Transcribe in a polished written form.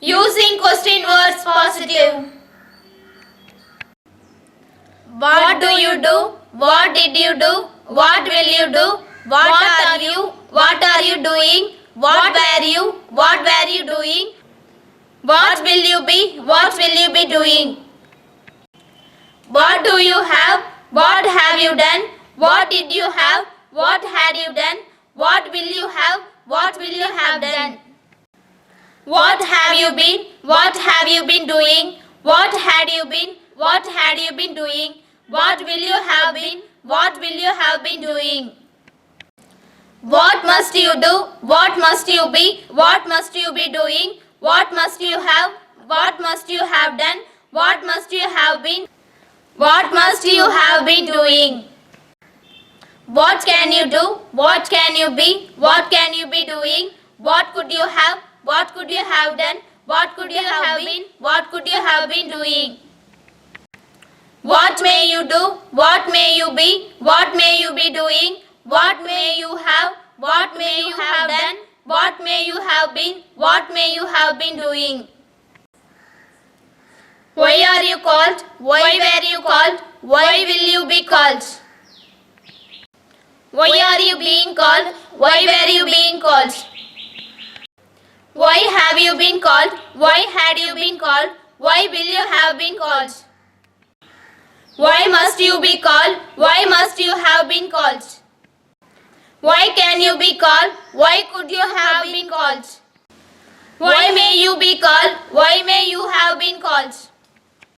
Using question words positive. What do you do? What did you do? What will you do? What are you? What are you doing? What were you? What were you doing? What will you be? What will you be doing? What do you have? What have you done? What did you have? What had you done? What will you have? What will you have done? What have you been? What have you been doing? What had you been? What had you been doing? What will you have been? What will you have been doing? What must you do? What must you be? What must you be doing? What must you have? What must you have done? What must you have been? What must you have been doing? What can you do? What can you be? What can you be doing? What could you have? What could you have done? What could you have been? What could you have been doing? What may you do? What may you be? What may you be doing? What may you have? What may you have done? What may you have been? What may you have been doing? Why are you called? Why were you called? Why will you be called? Why are you being called? Why were you being called? Why have you been called? Why had you been called? Why will you have been called? Why must you be called? Why must you have been called? Why can you be called? Why could you have been called? Why may you be called? Why may you have been called?